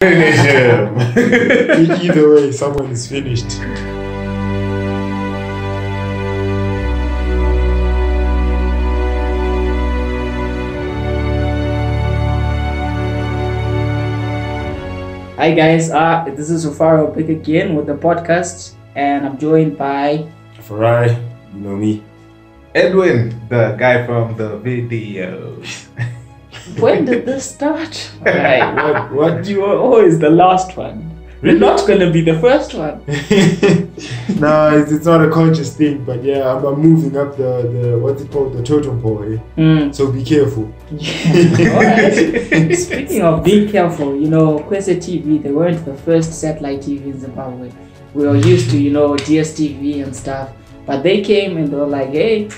Finish him. Either way, someone is finished. Hi guys, this is Rufaro back again with the podcast, and I'm joined by Farai, you know me. Edwin, the guy from the videos. When did this start? Right. What? You were always the last one. We're not gonna be the first one. No, it's not a conscious thing, but yeah, I'm moving up the what's it called, the totem pole. So be careful. Yeah. Alright. Speaking of being careful, Kwese TV, they weren't the first satellite TV in Zimbabwe. We were used to, DSTV and stuff, but they came and they were like, hey,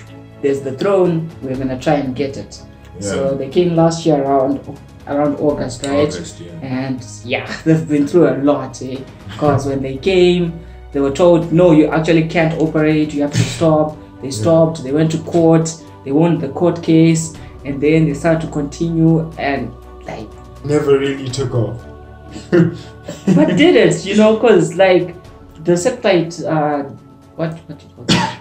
there's the throne, we're gonna try and get it. Yeah. So they came last year around August, right? August, yeah. And yeah, they've been through a lot, because when they came, they were told, no, you actually can't operate, you have to stop. They stopped, they went to court, they won the court case, and then they started to continue and like never really took off. But did it, because like the satellite what do you call that?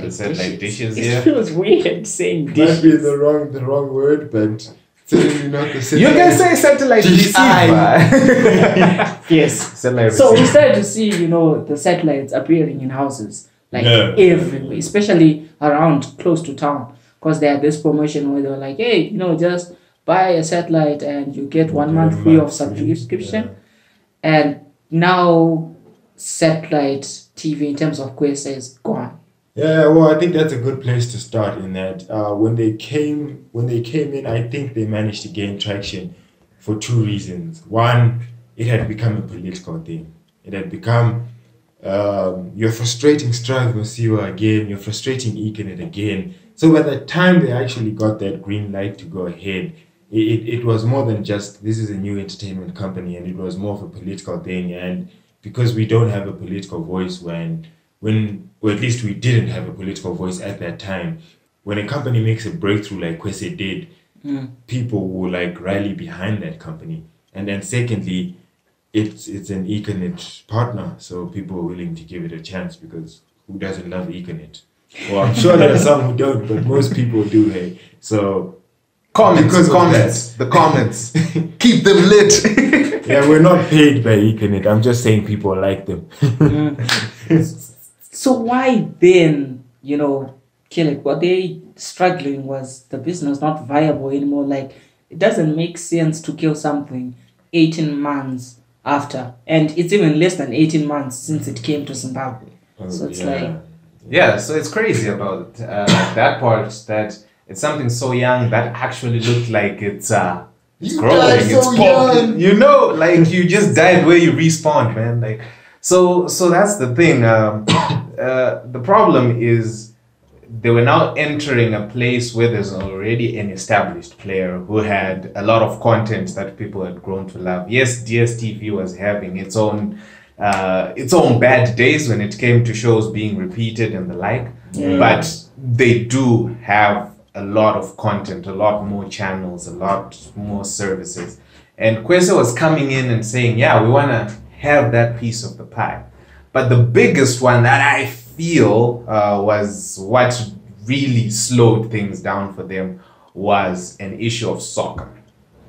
Satellite dishes, It feels weird saying dishes. Might be the wrong word, but certainly not the satellite. You can say satellite receiver. Yes. Satellite so we receiver. started to see, the satellites appearing in houses, like everywhere, especially around close to town, because they had this promotion where they were like, hey, just buy a satellite and you get 1 month free of subscription. Yeah. And now satellite TV in terms of Kwese is gone. Yeah, well, I think that's a good place to start. In that, when they came in, I think they managed to gain traction for two reasons. One, it had become a political thing. It had become you're frustrating Strath Masiwa again, you're frustrating Econet again. So by the time they actually got that green light to go ahead, it was more than just this is a new entertainment company, and it was more of a political thing. And because we don't have a political voice or at least we didn't have a political voice at that time, when a company makes a breakthrough like Kwese did, people will like rally behind that company. And then secondly, it's an Econet partner, so people are willing to give it a chance, because who doesn't love Econet? Well, I'm sure there are some who don't, but most people do, hey. So the comments. Keep them lit. Yeah, we're not paid by Econet. I'm just saying people like them. So why then, kill it? What they struggling was the business not viable anymore. Like, it doesn't make sense to kill something 18 months after. And it's even less than 18 months since it came to Zimbabwe. So it's like... Yeah, so it's crazy about that part, that it's something so young that actually looked like it's growing, it's popping. Like you just died where you respawned, man. Like, so that's the thing. The problem is they were now entering a place where there's already an established player who had a lot of content that people had grown to love. Yes, DSTV was having its own bad days when it came to shows being repeated and the like, but they do have a lot of content, a lot more channels, a lot more services. And Kwese was coming in and saying, yeah, we want to have that piece of the pie. But the biggest one that I feel was what really slowed things down for them was an issue of soccer.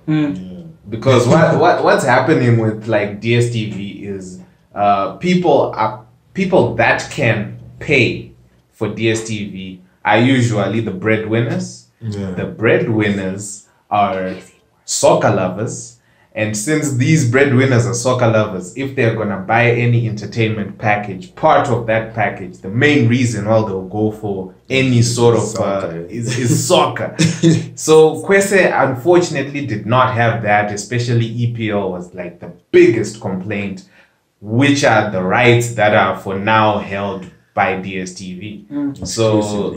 Because what's happening with like DSTV is people that can pay for DSTV are usually the breadwinners. The breadwinners are soccer lovers. And since these breadwinners are soccer lovers, if they're going to buy any entertainment package, part of that package, the main reason why they'll go for any sort of is soccer. So Kwese unfortunately did not have that, especially EPL was like the biggest complaint, which are the rights that are for now held by DSTV. So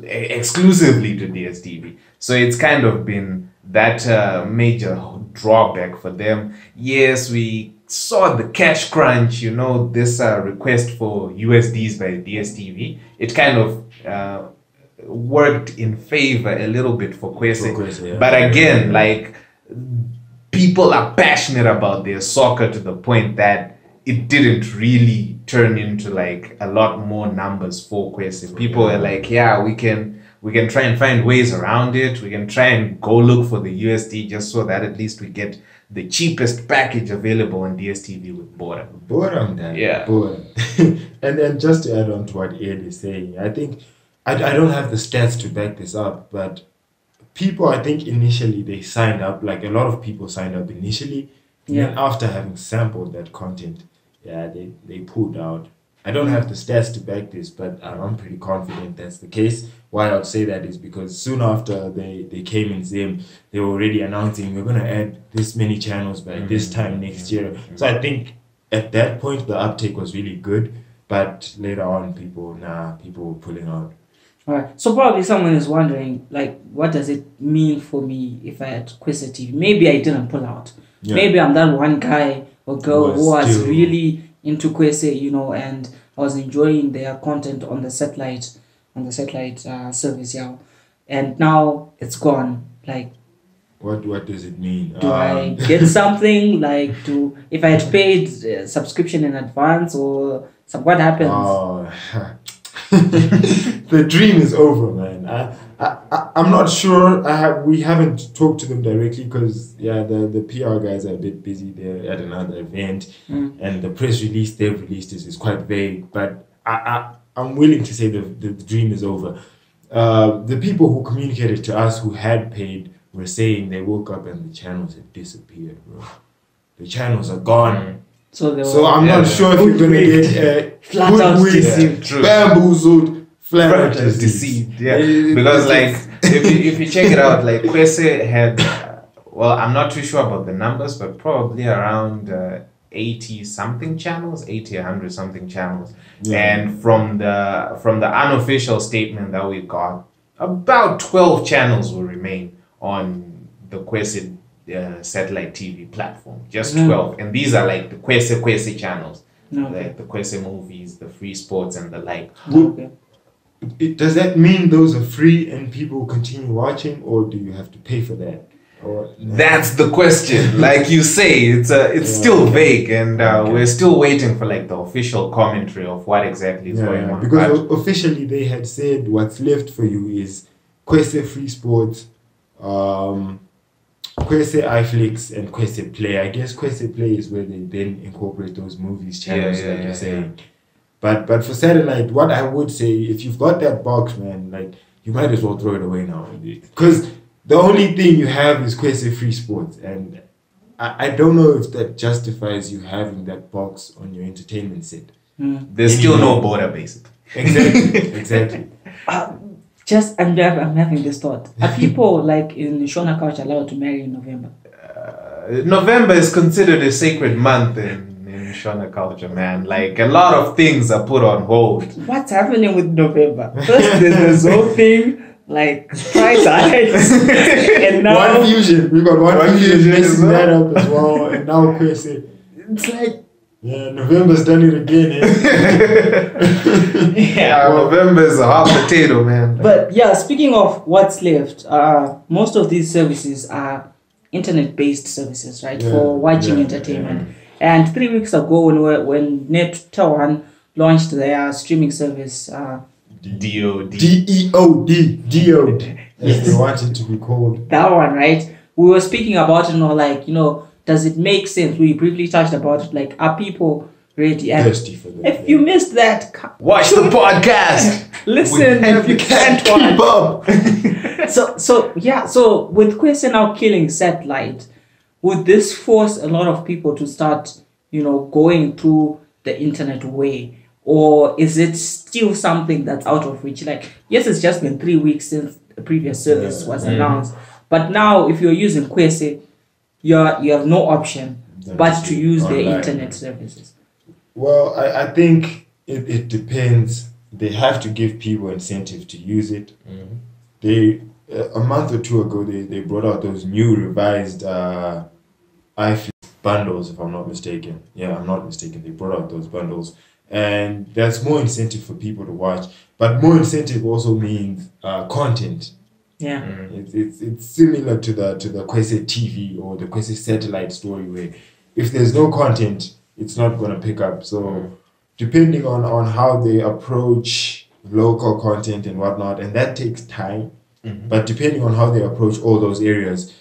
exclusively to DSTV. So it's kind of been that major drawback for them. Yes, we saw the cash crunch, this request for USDs by DSTV. It kind of worked in favor a little bit for Kwese. But again, like people are passionate about their soccer to the point that it didn't really turn into like a lot more numbers for Kwese. People are like, yeah, we can try and find ways around it. We can try and go look for the USD just so that at least we get the cheapest package available on DSTV with Bora. Boredom, then. Yeah. Boredom. And then just to add on to what Ed is saying, I think I don't have the stats to back this up, but people, I think initially they signed up, like a lot of people signed up initially. Yeah. And after having sampled that content, they pulled out. I don't have the stats to back this, but I'm pretty confident that's the case. Why I would say that is because soon after they came in Zim, they were already announcing we're going to add this many channels by this time next year. So I think at that point the uptake was really good, but later on people were pulling out. All right. So probably someone is wondering, like, what does it mean for me if I had Kwese TV? Maybe I didn't pull out. Yeah. Maybe I'm that one guy or girl who was still really into Kwese, you know, and I was enjoying their content on the satellite service, yeah. And now it's gone. Like, What does it mean? do I get something? Like, if I had paid subscription in advance or what happens? Oh, the dream is over, man. I'm not sure. We haven't talked to them directly because the PR guys are a bit busy. They're at another event, and the press release they've released is quite vague. But I'm willing to say the dream is over. The people who communicated to us who had paid were saying they woke up and the channels had disappeared, bro. The channels are gone. So I'm not sure if you're gonna get flat out deceived, bamboozled, flat out deceived. Yeah, because like if you check it out, like Kwese had, well, I'm not too sure about the numbers, but probably around 80 something channels, 80 100 something channels. And from the unofficial statement that we got, about 12 channels will remain on the Kwese satellite TV platform. Just 12, and these are like the Kwese channels, like the Kwese movies, the free sports, and the like. Does that mean those are free and people will continue watching, or do you have to pay for that? Or that's the question. Like you say, it's still vague, and we're still waiting for like the official commentary of what exactly is going on. Because officially they had said what's left for you is Kwese Free Sports, Kwese iFlix, and KweséPlay. I guess KweséPlay is where they then incorporate those movies channels, like you're saying. But for satellite, what I would say, if you've got that box, man, like you might as well throw it away now, because the only thing you have is Kwese Free Sports, and I don't know if that justifies you having that box on your entertainment set. There's still no border, basically. Exactly. I'm having this thought. Are people like in Shona Couch allowed to marry in November? November is considered a sacred month in Shona culture, man. Like a lot of things are put on hold. What's happening with November? First, there's the whole thing, like price hikes, and now One Fusion. We got One Fusion messing that up as well, and now Kwese. It's like, November's done it again. November is a hot potato, man. But speaking of what's left, most of these services are internet-based services, right? For watching entertainment. And 3 weeks ago, when Net1 launched their streaming service, DOD. DEOD. Yes, they want it to be called. That one, right? We were speaking about does it make sense? We briefly touched about it. Like, are people ready? And thirsty for that. if you missed that, watch the podcast. Listen, if you can't keep up. So with Kwese now killing satellite, would this force a lot of people to start, going through the internet way? Or is it still something that's out of reach? Like, yes, it's just been 3 weeks since the previous service was announced. But now, if you're using Kwese, you have no option but to use their internet services. Well, I think it depends. They have to give people incentive to use it. They a month or two ago, they brought out those new revised iFlix bundles, if I'm not mistaken. Yeah, I'm not mistaken. They brought out those bundles. And that's more incentive for people to watch. But more incentive also means content. Yeah. It's similar to the Kwese TV or the Kwese satellite story, where if there's no content, it's not going to pick up. So depending on how they approach local content and whatnot, and that takes time. But depending on how they approach all those areas,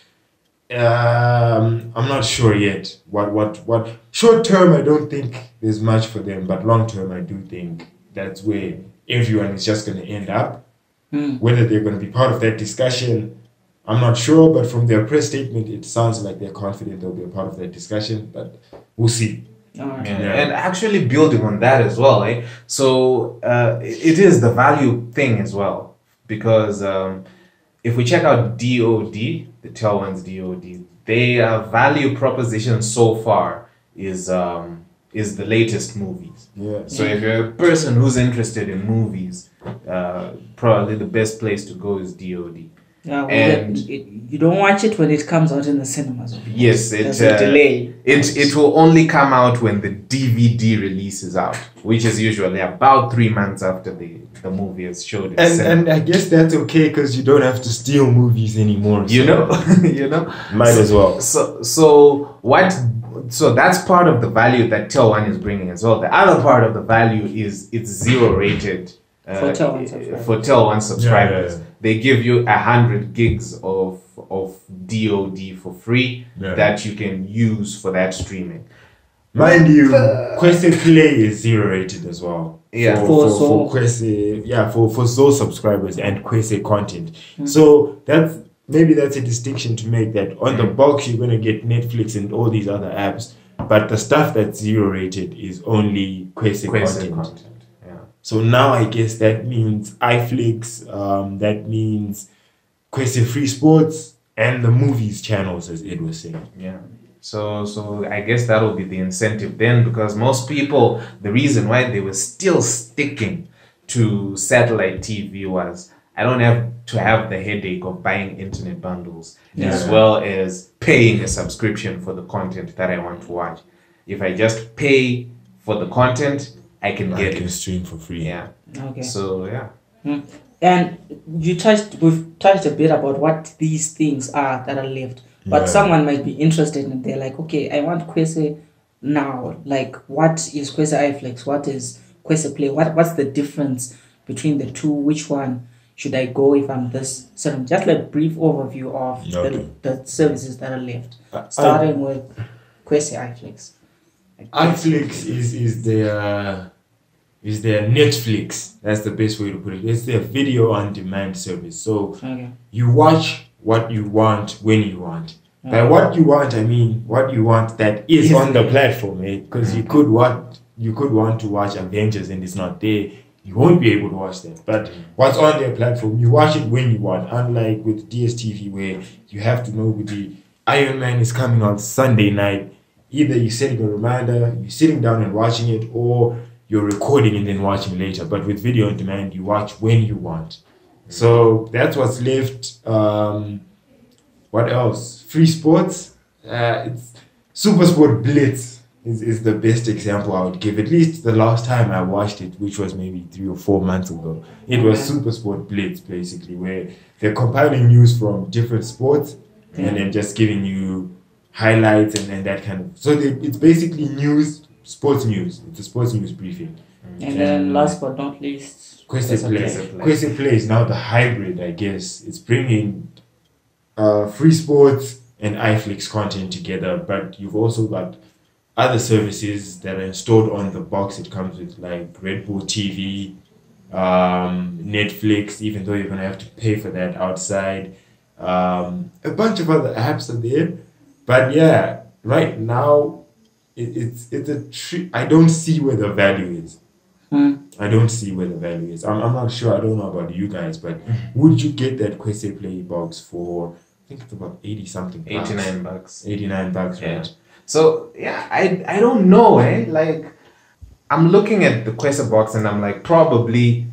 I'm not sure yet. What short term, I don't think there's much for them, but long term, I do think that's where everyone is just going to end up. Whether they're going to be part of that discussion, I'm not sure. But from their press statement, it sounds like they're confident they'll be a part of that discussion. But we'll see. Alright. And actually building on that as well, so it is the value thing as well, because if we check out DOD, the Tel1's DOD, their value proposition so far is the latest movies. So if you're a person who's interested in movies, probably the best place to go is DOD. Yeah, well, And you don't watch it when it comes out in the cinemas. yes, There's a delay. It will only come out when the DVD release is out, which is usually about 3 months after the movie is showed in cinema. And I guess that's okay because you don't have to steal movies anymore. You know, might as well. So that's part of the value that Tel1 is bringing as well. The other part of the value is it's zero rated For Tel1 subscribers. Yeah. They give you 100 gigs of DOD for free that you can use for that streaming. Mind you, KweséPlay is zero rated as well. Yeah. For Kwese, for those subscribers and Kwese content. So that's a distinction to make, that on the box you're gonna get Netflix and all these other apps, but the stuff that's zero rated is only Kwese content. So now I guess that means iFlix, that means Kwese Free Sports, and the movies channels, as Ed was saying. Yeah. So I guess that will be the incentive then, because most people, the reason why they were still sticking to satellite TV was, I don't have to have the headache of buying internet bundles as well as paying a subscription for the content that I want to watch. If I just pay for the content, I can get it. Stream for free. Yeah. Okay. So yeah. And we've touched a bit about what these things are that are left. But someone might be interested and they're like, okay, I want Kwese now. Like, what is Kwese iFlix? What is KweséPlay? What's the difference between the two? Which one should I go if I'm this certain? Just like a brief overview of the services that are left. Starting with Kwese iFlix. iFlix is their Netflix. That's the best way to put it. It's their video on demand service. So you watch what you want when you want. By what you want, I mean what you want that is on the platform, because you could want to watch Avengers and it's not there. You won't be able to watch that. But what's on their platform, you watch it when you want. Unlike with DSTV, where you have to know the Iron Man is coming on Sunday night. Either you're setting a reminder, you're sitting down and watching it, or you're recording and then watching later. But with video on demand, you watch when you want. So that's what's left. What else? Free sports. It's Super Sport Blitz is the best example I would give. At least the last time I watched it, which was maybe 3 or 4 months ago. It was Super Sport Blitz, basically, where they're compiling news from different sports and then just giving you highlights and that kind of. So it's basically sports news. It's a sports news briefing. And then last but not least, KweséPlay. KweséPlay is now the hybrid, I guess. It's bringing free sports and iFlix content together, but you've also got other services that are installed on the box. It comes with like Red Bull TV, Netflix, even though you're going to have to pay for that outside. A bunch of other apps are there. But yeah, right now, it's a I don't see where the value is. I don't see where the value is. I'm not sure. I don't know about you guys, but would you get that KweséPlay box for, I think it's about 80 something bucks. $89. $89, Yeah. right? So yeah, I don't know, like I'm looking at the Kwese box and I'm like, probably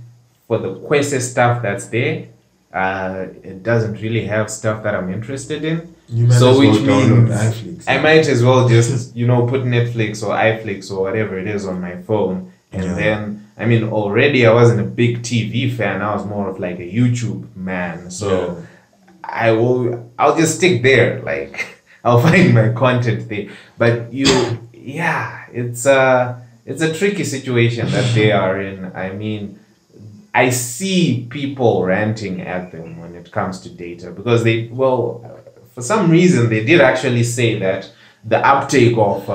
for the Kwese stuff that's there, it doesn't really have stuff that I'm interested in. So which means iFlix, I might as well just put Netflix or iFlix or whatever it is on my phone. And then, I mean, already I wasn't a big TV fan. I was more of like a YouTube man. So I'll just stick there. Like I'll find my content there. But it's a tricky situation that they are in. I mean, I see people ranting at them when it comes to data because for some reason they did actually say that the uptake of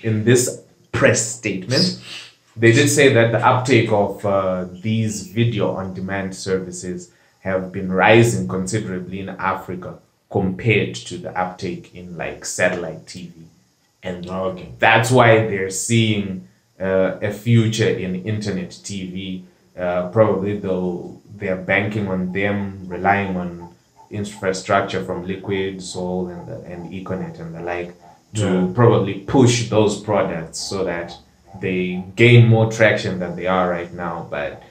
in this press statement, they did say that the uptake of these video on demand services have been rising considerably in Africa compared to the uptake in like satellite TV. And that's why they're seeing a future in internet TV. Probably though they're banking on them, relying on infrastructure from Liquid, Soul, and Econet and the like to probably push those products so that they gain more traction than they are right now. But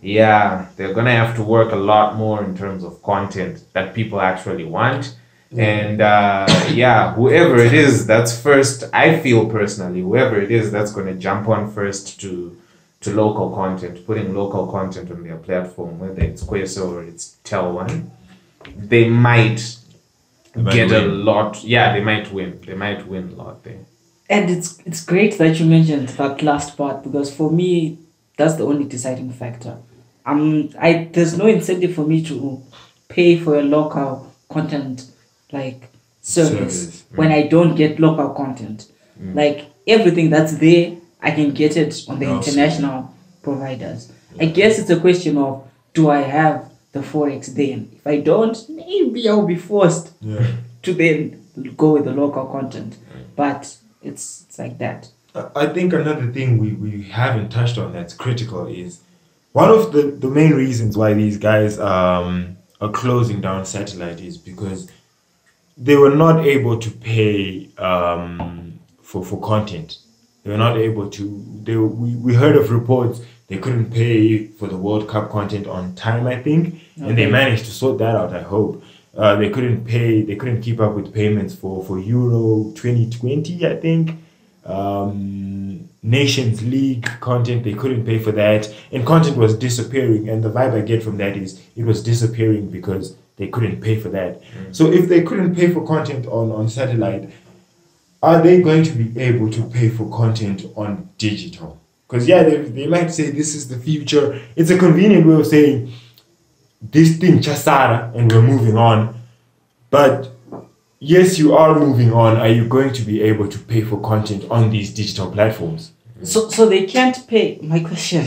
yeah, they're gonna have to work a lot more in terms of content that people actually want. And whoever it is that's first, I feel personally, whoever it is that's gonna jump on first to local content, putting local content on their platform, whether it's Kwese or it's Tel1, they might get a lot. Yeah, they might win. They might win a lot there. And it's great that you mentioned that last part, because for me, that's the only deciding factor. There's no incentive for me to pay for a local content like service when I don't get local content. Like everything that's there, I can get it on the international providers. I guess it's a question of, do I have the Forex then? If I don't, maybe I'll be forced to then go with the local content. But it's like that. I think another thing we haven't touched on that's critical is one of the main reasons why these guys are closing down satellite is because they were not able to pay for content. They were not able to. We heard of reports they couldn't pay for the World Cup content on time, I think, and they managed to sort that out. I hope they couldn't pay. They couldn't keep up with payments for Euro 2020, I think. Nations League content, they couldn't pay for that, and content was disappearing. And the vibe I get from that is it was disappearing because they couldn't pay for that. So if they couldn't pay for content on satellite, are they going to be able to pay for content on digital? Because they might say this is the future. It's a convenient way of saying this thing chasara and we're moving on. But yes, you are moving on. Are you going to be able to pay for content on these digital platforms? So they can't pay. My question,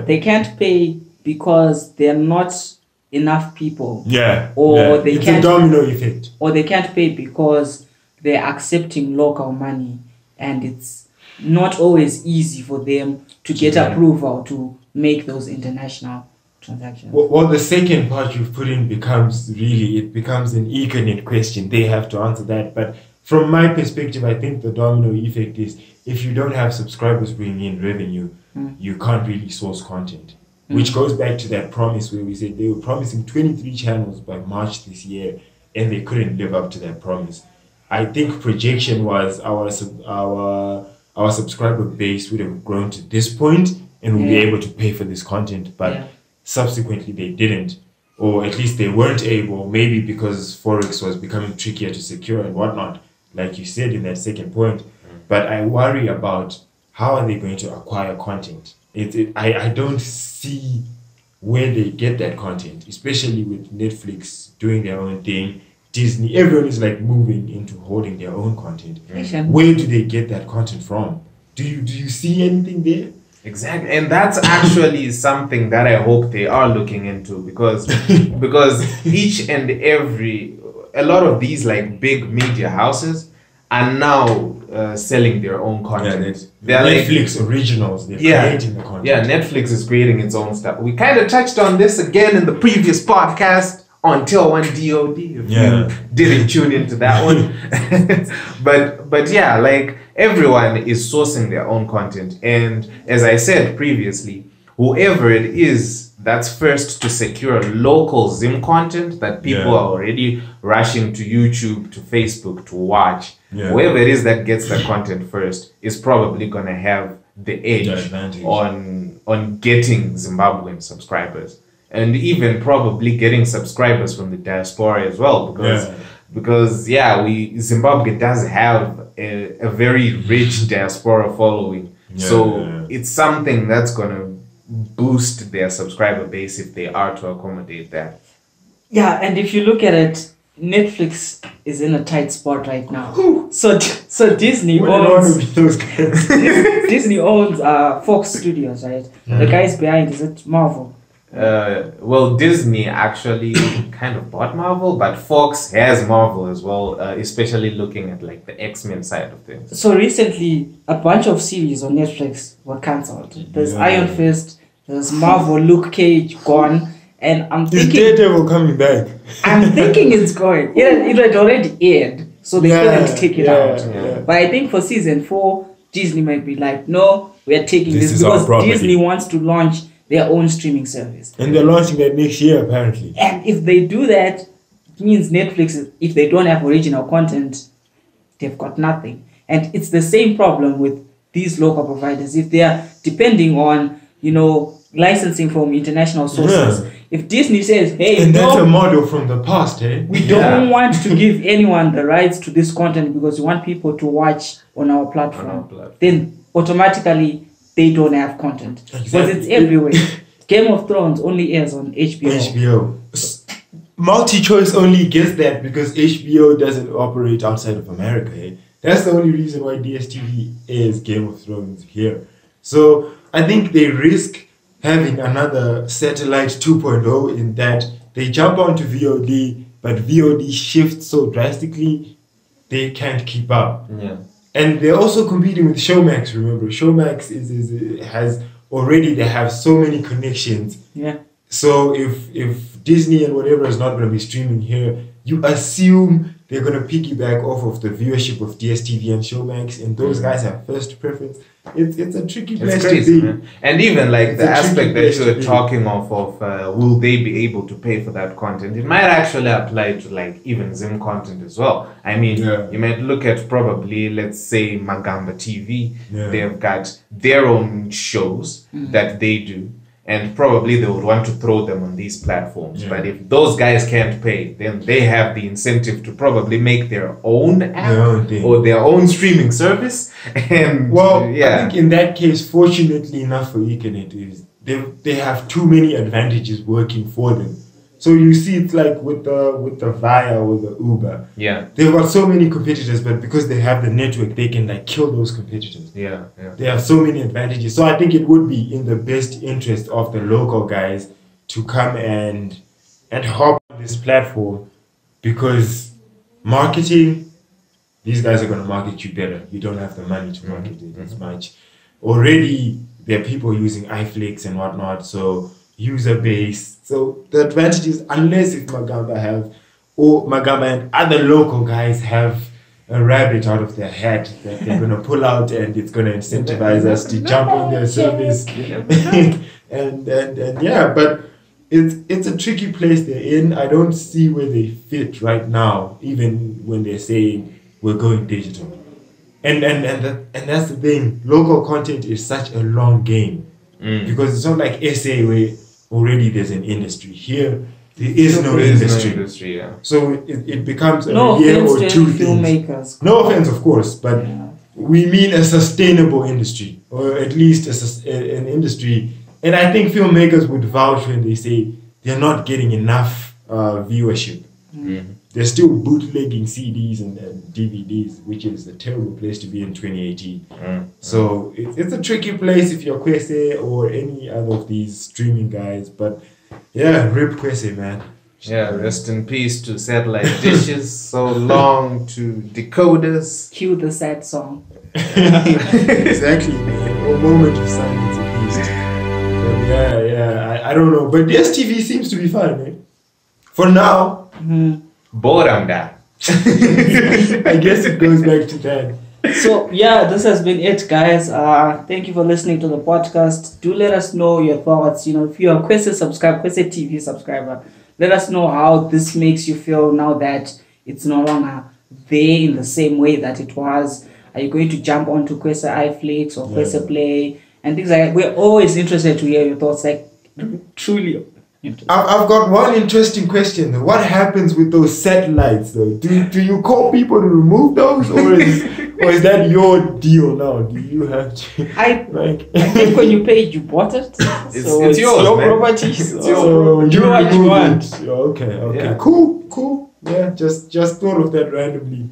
they can't pay because they're not enough people. It's a domino effect. Or they can't pay because they're accepting local money, and it's not always easy for them to get approval to make those international transactions. Well, the second part you've put in becomes an Econet question. They have to answer that. But from my perspective, I think the domino effect is if you don't have subscribers bringing in revenue, you can't really source content. Which goes back to that promise where we said they were promising 23 channels by March this year, and they couldn't live up to that promise. I think projection was our subscriber base would have grown to this point and we'll be able to pay for this content, but subsequently they didn't, or at least they weren't able, maybe because Forex was becoming trickier to secure and whatnot, like you said in that second point. But I worry about how are they going to acquire content. I don't see where they get that content, especially with Netflix doing their own thing. Disney, everyone is like moving into holding their own content. Where do they get that content from? Do you see anything there? Exactly, and that's actually something that I hope they are looking into because each and a lot of these like big media houses are now selling their own content. They're Netflix originals. They're creating the content. Yeah, Netflix is creating its own stuff. We kind of touched on this again in the previous podcast on Tel1 DOD. If you didn't tune into that one, but yeah, like everyone is sourcing their own content, and as I said previously, whoever it is that's first to secure local Zim content that people are already rushing to YouTube, to Facebook to watch. Whoever it is that gets the content first is probably going to have the edge on getting Zimbabwean subscribers. and even probably getting subscribers from the diaspora as well, because Zimbabwe does have a very rich diaspora following. It's something that's gonna boost their subscriber base if they are to accommodate that. Yeah, and if you look at it, Netflix is in a tight spot right now. So Disney owns Disney owns Fox Studios, right? The guys behind, is it Marvel? Well, Disney actually kind of bought Marvel, but Fox has Marvel as well, especially looking at like the X-Men side of things. So recently, a bunch of series on Netflix were cancelled. There's Iron Fist, there's Marvel, Luke Cage gone, and I'm thinking... Is Daredevil coming back? I'm thinking it's going. It had already aired, so they couldn't take it out. But I think for season 4, Disney might be like, no, we are taking this because Disney wants to launch their own streaming service. And they're launching that next year, apparently. And if they do that, it means Netflix, if they don't have original content, they've got nothing. And it's the same problem with these local providers. If they are depending on, licensing from international sources, if Disney says, hey, and that's a model from the past, eh? We don't want to give anyone the rights to this content because we want people to watch on our platform. Then automatically they don't have content. Because it's everywhere. Game of Thrones only airs on HBO. Multi-choice only gets that because HBO doesn't operate outside of America, eh? That's the only reason why DSTV airs Game of Thrones here. So I think they risk having another satellite 2.0 in that they jump onto VOD, but VOD shifts so drastically, they can't keep up. Yeah. And they're also competing with Showmax, remember. Showmax they have so many connections. Yeah. So if Disney and whatever is not going to be streaming here, you assume they're going to piggyback off of the viewership of DSTV and Showmax, and those guys have first preference. It's a tricky place to be. Man. And even like the aspect that you were talking of will they be able to pay for that content? It might actually apply to like even Zim content as well. I mean, you might look at probably, let's say, Magamba TV. They've got their own shows that they do. And probably they would want to throw them on these platforms. But if those guys can't pay, then they have the incentive to probably make their own app or their own streaming service. And I think in that case, fortunately enough for Econet, is they have too many advantages working for them. So you see, it's like with the Via or the Uber. They've got so many competitors, but because they have the network, they can like kill those competitors. They have so many advantages. So I think it would be in the best interest of the local guys to come and hop on this platform, because marketing, these guys are going to market you better. You don't have the money to market it as much. Already, there are people using iFlix and whatnot, so user base. So the advantages, unless if Magamba and other local guys have a rabbit out of their hat that they're going to pull out, and it's going to incentivize us to jump on their service. But it's a tricky place they're in. I don't see where they fit right now, even when they're saying we're going digital. And that's the thing. Local content is such a long game, because it's not like SA where already there's an industry. Here there is no industry. So it becomes a year or two filmmakers. No offense, of course, but we mean a sustainable industry, or at least an industry. And I think filmmakers would vouch when they say they're not getting enough viewership. They're still bootlegging CDs and DVDs, which is a terrible place to be in 2018. So it's a tricky place if you're Kwese or any other of these streaming guys. But yeah, rip Kwese, man. Rest in peace to satellite dishes. So long to decoders. Cue the sad song. Exactly, man. A moment of silence at least. But I don't know. But DSTV seems to be fine, man. For now. Boramda. I guess it goes back to that. So this has been it, guys. Thank you for listening to the podcast. Do let us know your thoughts. If you're a KweséTV subscriber, let us know how this makes you feel now that it's no longer there in the same way that it was. Are you going to jump onto Kwese iFlix or KweséPlay and things like that? We're always interested to hear your thoughts. Like, truly, I've got one interesting question though. What happens with those satellites though? Do you call people to remove those, or is that your deal now? Do you have to? I think when you paid, you bought it. It's yours, your man. property. It's So yours. do what you want. Okay. Yeah. Cool. Yeah, just thought of that randomly.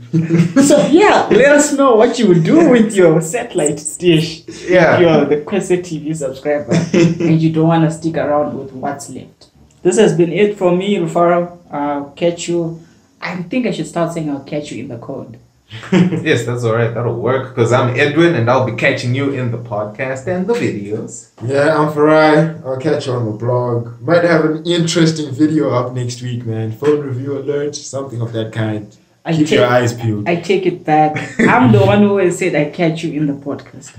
So yeah, let us know what you would do with your satellite dish. Yeah. If you're the KweséTV subscriber and you don't want to stick around with what's left. This has been it for me, Rufaro. I'll catch you. I think I should start saying I'll catch you in the code. Yes, that's alright. That'll work because I'm Edwin and I'll be catching you in the podcast and the videos. Yeah, I'm Farai. I'll catch you on the blog. Might have an interesting video up next week, man. Phone review alert, something of that kind. Keep your eyes peeled. I take it back. I'm the one who always said I catch you in the podcast.